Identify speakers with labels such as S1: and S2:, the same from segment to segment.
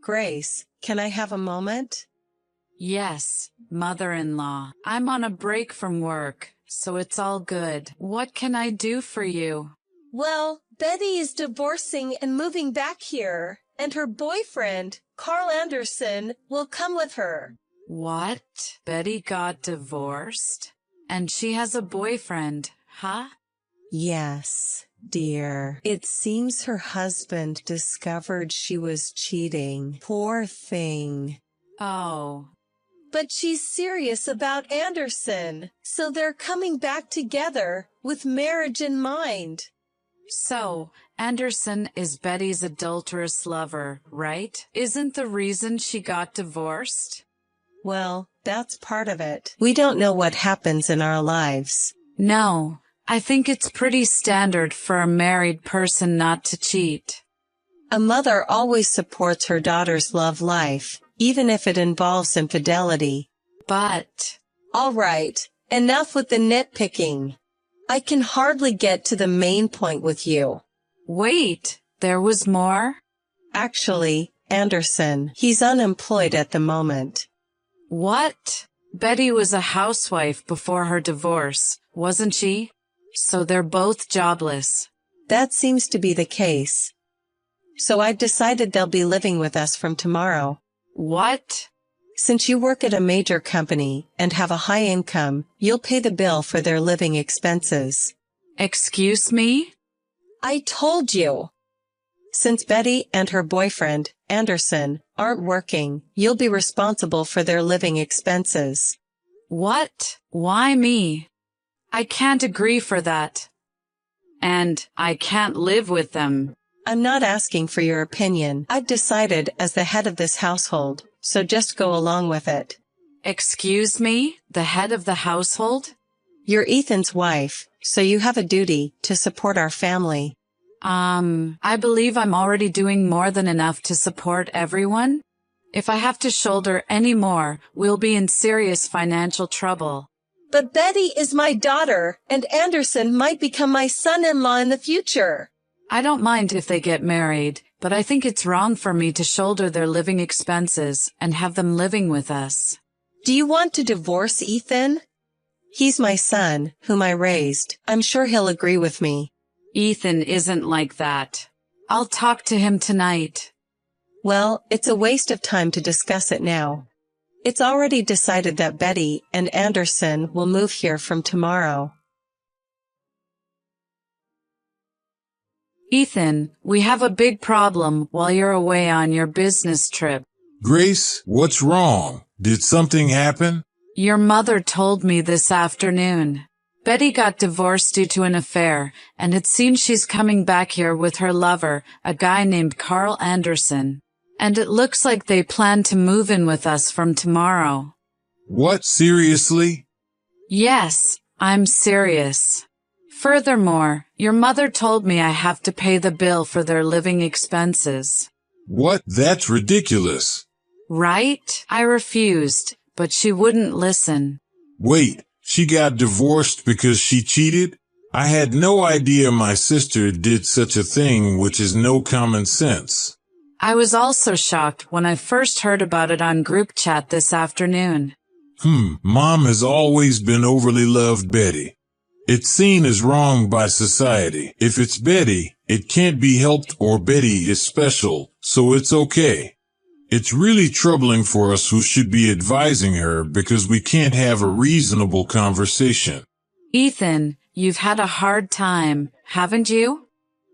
S1: Grace, can I have a moment?
S2: Yes, mother-in-law. I'm on a break from work, so it's all good. What can I do for you?
S1: Well, Betty is divorcing and moving back here, and her boyfriend, Carl Anderson, will come with her.
S2: What? Betty got divorced? And she has a boyfriend, huh?
S1: Yes, dear. It seems her husband discovered she was cheating. Poor thing.
S2: Oh.
S1: But she's serious about Anderson, so they're coming back together with marriage in mind.
S2: So, Anderson is Betty's adulterous lover, right? Isn't the reason she got divorced?
S1: Well, that's part of it. We don't know what happens in our lives.
S2: No, I think it's pretty standard for a married person not to cheat.
S1: A mother always supports her daughter's love life, even if it involves infidelity.
S2: But...
S1: All right, enough with the nitpicking. I can hardly get to the main point with you.
S2: Wait, there was more?
S1: Actually, Anderson, he's unemployed at the moment.
S2: What? Betty was a housewife before her divorce, wasn't she? So they're both jobless.
S1: That seems to be the case. So I've decided they'll be living with us from tomorrow.
S2: What?
S1: Since you work at a major company and have a high income, you'll pay the bill for their living expenses.
S2: Excuse me?
S1: I told you. Since Betty and her boyfriend, Anderson, aren't working, you'll be responsible for their living expenses.
S2: What? Why me? I can't agree for that. And I can't live with them.
S1: I'm not asking for your opinion. I've decided as the head of this household, so just go along with it.
S2: Excuse me? The head of the household?
S1: You're Ethan's wife, so you have a duty to support our family.
S2: I believe I'm already doing more than enough to support everyone. If I have to shoulder any more, we'll be in serious financial trouble.
S1: But Betty is my daughter, and Anderson might become my son-in-law in the future.
S2: I don't mind if they get married, but I think it's wrong for me to shoulder their living expenses and have them living with us.
S1: Do you want to divorce Ethan? He's my son, whom I raised. I'm sure he'll agree with me.
S2: Ethan isn't like that. I'll talk to him tonight.
S1: Well, it's a waste of time to discuss it now. It's already decided that Betty and Anderson will move here from tomorrow.
S2: Ethan, we have a big problem while you're away on your business trip.
S3: Grace, what's wrong? Did something happen?
S2: Your mother told me this afternoon. Betty got divorced due to an affair, and it seems she's coming back here with her lover, a guy named Carl Anderson. And it looks like they plan to move in with us from tomorrow.
S3: What, seriously?
S2: Yes, I'm serious. Furthermore, your mother told me I have to pay the bill for their living expenses.
S3: What? That's ridiculous.
S2: Right? I refused, but she wouldn't listen.
S3: Wait, she got divorced because she cheated? I had no idea my sister did such a thing, which is no common sense.
S2: I was also shocked when I first heard about it on group chat this afternoon.
S3: Mom has always been overly loved Betty. It's seen as wrong by society. If it's Betty, it can't be helped, or Betty is special, so it's okay. It's really troubling for us who should be advising her because we can't have a reasonable conversation.
S2: Ethan, you've had a hard time, haven't you?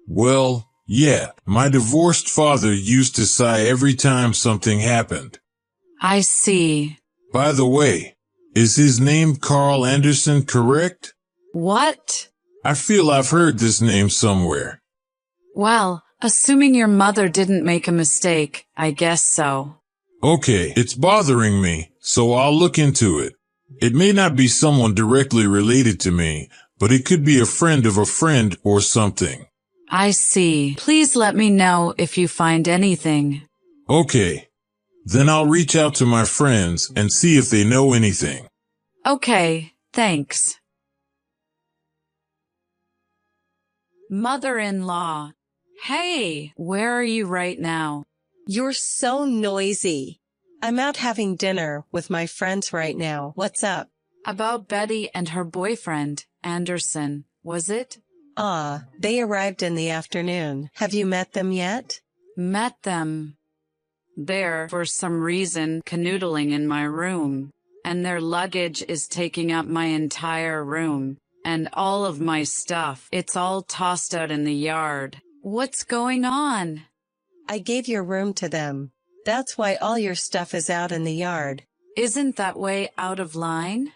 S3: Well, yeah, my divorced father used to sigh every time something happened.
S2: I see.
S3: By the way, is his name Carl Anderson, correct?
S2: What?
S3: I feel I've heard this name somewhere.
S2: Well, assuming your mother didn't make a mistake, I guess so.
S3: Okay, it's bothering me, so I'll look into it. It may not be someone directly related to me, but it could be a friend of a friend or something.
S2: I see. Please let me know if you find anything.
S3: Okay. Then I'll reach out to my friends and see if they know anything.
S2: Okay, thanks. Mother-in-law. Hey, where are you right now?
S1: You're so noisy. I'm out having dinner with my friends right now. What's up?
S2: About Betty and her boyfriend, Anderson, was it?
S1: They arrived in the afternoon. Have you met them yet?
S2: Met them. They're, for some reason, canoodling in my room. And their luggage is taking up my entire room. And all of my stuff. It's all tossed out in the yard. What's going on?
S1: I gave your room to them. That's why all your stuff is out in the yard.
S2: Isn't that way out of line?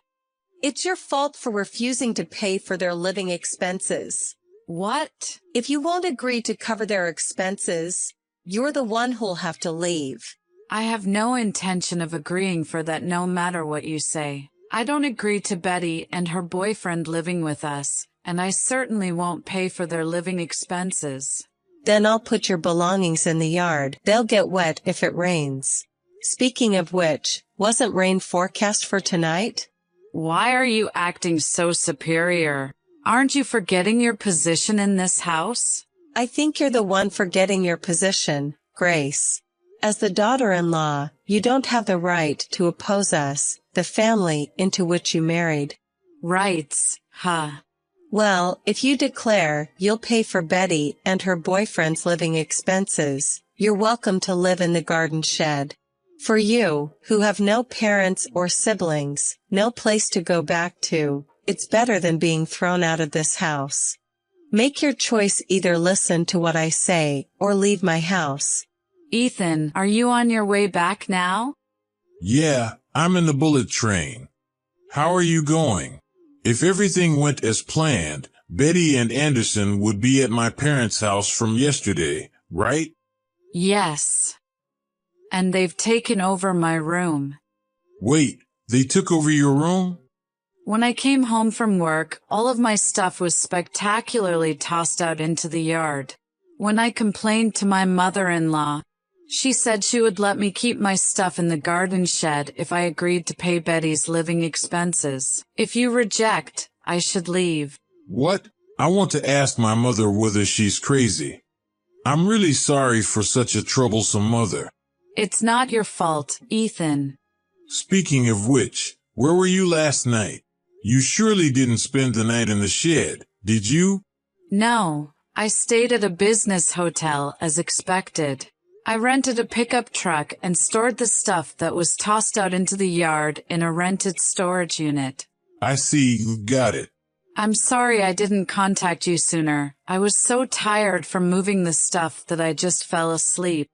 S1: It's your fault for refusing to pay for their living expenses.
S2: What?
S1: If you won't agree to cover their expenses, you're the one who'll have to leave.
S2: I have no intention of agreeing for that no matter what you say. I don't agree to Betty and her boyfriend living with us, and I certainly won't pay for their living expenses.
S1: Then I'll put your belongings in the yard. They'll get wet if it rains. Speaking of which, wasn't rain forecast for tonight?
S2: Why are you acting so superior? Aren't you forgetting your position in this house?
S1: I think you're the one forgetting your position, Grace. As the daughter-in-law, you don't have the right to oppose us, the family into which you married.
S2: Rights, huh?
S1: Well, if you declare you'll pay for Betty and her boyfriend's living expenses, you're welcome to live in the garden shed. For you, who have no parents or siblings, no place to go back to, it's better than being thrown out of this house. Make your choice: either listen to what I say or leave my house.
S2: Ethan, are you on your way back now?
S3: Yeah, I'm in the bullet train. How are you going? If everything went as planned, Betty and Anderson would be at my parents' house from yesterday, right?
S2: Yes. And they've taken over my room.
S3: Wait, they took over your room?
S2: When I came home from work, all of my stuff was spectacularly tossed out into the yard. When I complained to my mother-in-law, she said she would let me keep my stuff in the garden shed if I agreed to pay Betty's living expenses. If you reject, I should leave.
S3: What? I want to ask my mother whether she's crazy. I'm really sorry for such a troublesome mother.
S2: It's not your fault, Ethan.
S3: Speaking of which, where were you last night? You surely didn't spend the night in the shed, did you?
S2: No, I stayed at a business hotel as expected. I rented a pickup truck and stored the stuff that was tossed out into the yard in a rented storage unit.
S3: I see, you got it.
S2: I'm sorry I didn't contact you sooner. I was so tired from moving the stuff that I just fell asleep.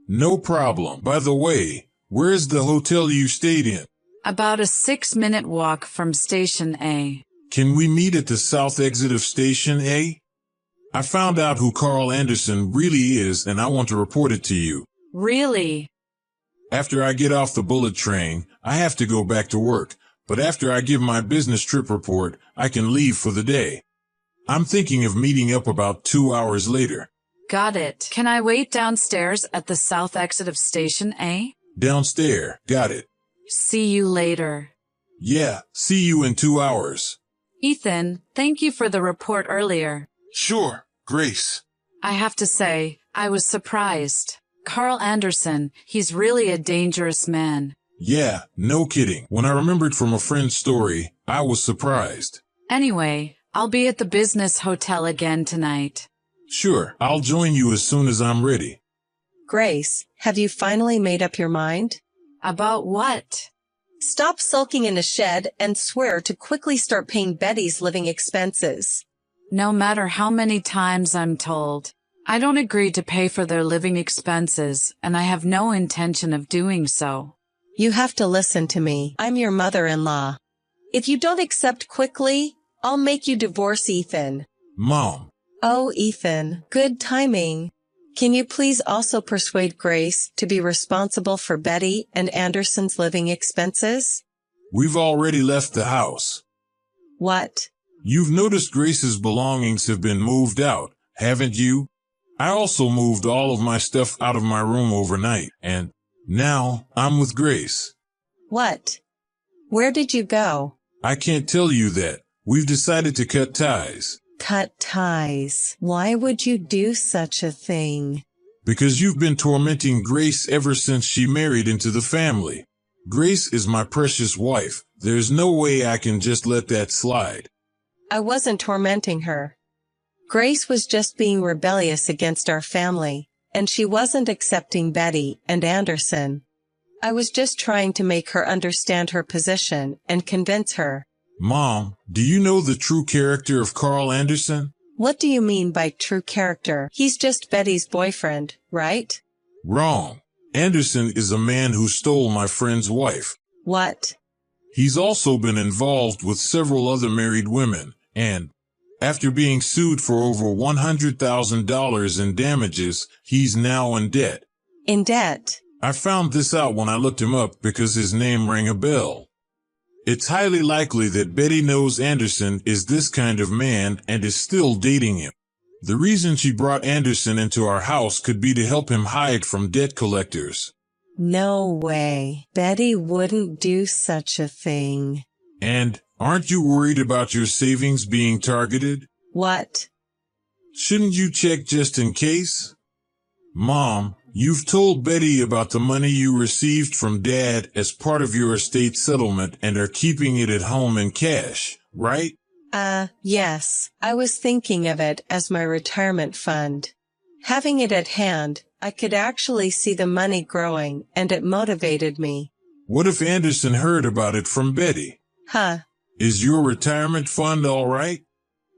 S3: No problem. By the way, where's the hotel you stayed in?
S2: About a 6-minute walk from Station A.
S3: Can we meet at the south exit of Station A? I found out who Carl Anderson really is, and I want to report it to you.
S2: Really?
S3: After I get off the bullet train, I have to go back to work, but after I give my business trip report, I can leave for the day. I'm thinking of meeting up about 2 hours later.
S2: Got it. Can I wait downstairs at the south exit of Station A?
S3: Downstairs, got it.
S2: See you later.
S3: Yeah, see you in 2 hours.
S2: Ethan, thank you for the report earlier.
S3: Sure, Grace.
S2: I have to say, I was surprised. Carl Anderson, he's really a dangerous man.
S3: Yeah, no kidding. When I remembered from a friend's story, I was surprised.
S2: Anyway, I'll be at the business hotel again tonight.
S3: Sure, I'll join you as soon as I'm ready.
S1: Grace, have you finally made up your mind?
S2: About what?
S1: Stop sulking in a shed and swear to quickly start paying Betty's living expenses.
S2: No matter how many times I'm told, I don't agree to pay for their living expenses, and I have no intention of doing so.
S1: You have to listen to me. I'm your mother-in-law. If you don't accept quickly, I'll make you divorce Ethan.
S3: Mom.
S1: Oh, Ethan, good timing. Can you please also persuade Grace to be responsible for Betty and Anderson's living expenses?
S3: We've already left the house.
S1: What?
S3: You've noticed Grace's belongings have been moved out, haven't you? I also moved all of my stuff out of my room overnight, and now I'm with Grace.
S1: What? Where did you go?
S3: I can't tell you that. We've decided to cut ties.
S1: Cut ties. Why would you do such a thing?
S3: Because you've been tormenting Grace ever since she married into the family. Grace is my precious wife. There's no way I can just let that slide.
S1: I wasn't tormenting her. Grace was just being rebellious against our family, and she wasn't accepting Betty and Anderson. I was just trying to make her understand her position and convince her.
S3: Mom, do you know the true character of Carl Anderson?
S1: What do you mean by true character? He's just Betty's boyfriend, right?
S3: Wrong. Anderson is a man who stole my friend's wife.
S1: What?
S3: He's also been involved with several other married women, and after being sued for over $100,000 in damages, he's now in debt.
S1: In debt?
S3: I found this out when I looked him up because his name rang a bell. It's highly likely that Betty knows Anderson is this kind of man and is still dating him. The reason she brought Anderson into our house could be to help him hide from debt collectors.
S1: No way. Betty wouldn't do such a thing.
S3: And aren't you worried about your savings being targeted?
S1: What?
S3: Shouldn't you check just in case? Mom, you've told Betty about the money you received from Dad as part of your estate settlement and are keeping it at home in cash, right?
S1: Yes. I was thinking of it as my retirement fund. Having it at hand, I could actually see the money growing, and it motivated me.
S3: What if Anderson heard about it from Betty?
S1: Huh.
S3: Is your retirement fund all right?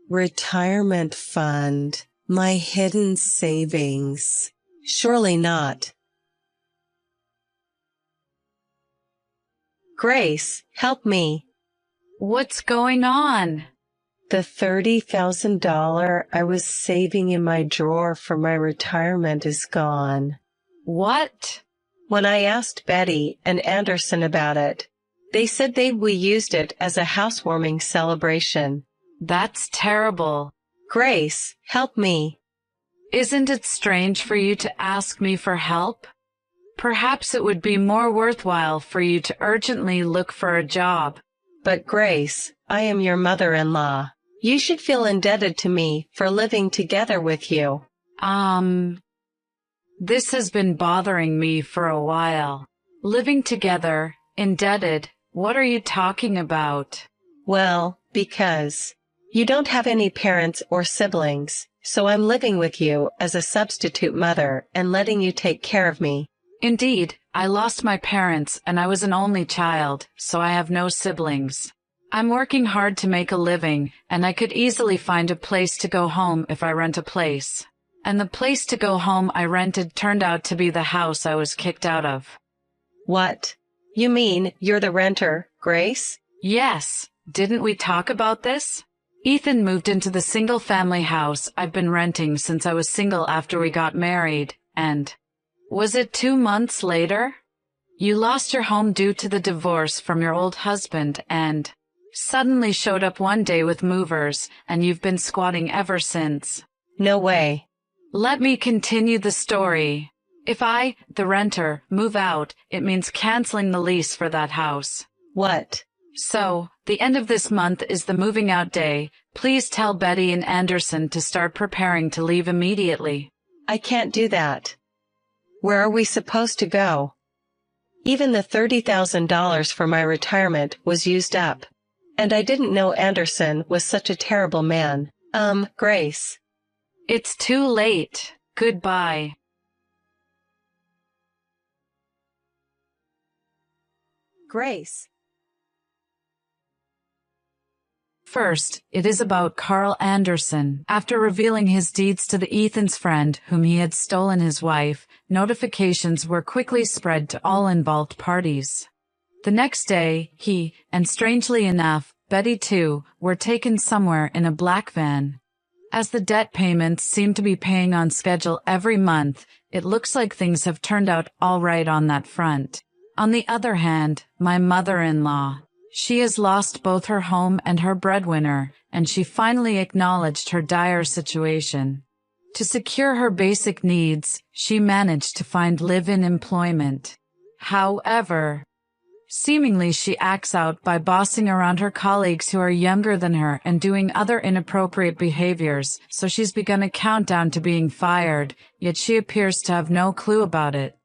S1: Retirement fund. My hidden savings. Surely not. Grace, help me.
S2: What's going on?
S1: The $30,000 I was saving in my drawer for my retirement is gone.
S2: What?
S1: When I asked Betty and Anderson about it, they said we used it as a housewarming celebration.
S2: That's terrible.
S1: Grace, help me.
S2: Isn't it strange for you to ask me for help? Perhaps it would be more worthwhile for you to urgently look for a job.
S1: But Grace, I am your mother-in-law. You should feel indebted to me for living together with you.
S2: This has been bothering me for a while. Living together, indebted, what are you talking about?
S1: Well, because you don't have any parents or siblings, so I'm living with you as a substitute mother and letting you take care of me.
S2: Indeed, I lost my parents and I was an only child, so I have no siblings. I'm working hard to make a living, and I could easily find a place to go home if I rent a place. And the place to go home I rented turned out to be the house I was kicked out of.
S1: What? You mean you're the renter, Grace?
S2: Yes. Didn't we talk about this? Ethan moved into the single-family house I've been renting since I was single after we got married, and was it 2 months later? You lost your home due to the divorce from your old husband and suddenly showed up one day with movers, and you've been squatting ever since.
S1: No way.
S2: Let me continue the story. If I, the renter, move out, it means canceling the lease for that house.
S1: What?
S2: So, the end of this month is the moving out day. Please tell Betty and Anderson to start preparing to leave immediately.
S1: I can't do that. Where are we supposed to go? Even the $30,000 for my retirement was used up. And I didn't know Anderson was such a terrible man. Grace.
S2: It's too late. Goodbye.
S1: Grace.
S2: First, it is about Carl Anderson. After revealing his deeds to the Ethan's friend, whom he had stolen his wife, notifications were quickly spread to all involved parties. The next day, he, and strangely enough, Betty too, were taken somewhere in a black van. As the debt payments seem to be paying on schedule every month, it looks like things have turned out all right on that front. On the other hand, my mother-in-law. She has lost both her home and her breadwinner, and she finally acknowledged her dire situation. To secure her basic needs, she managed to find live-in employment. However, Seemingly she acts out by bossing around her colleagues who are younger than her and doing other inappropriate behaviors, so she's begun a countdown to being fired, yet she appears to have no clue about it.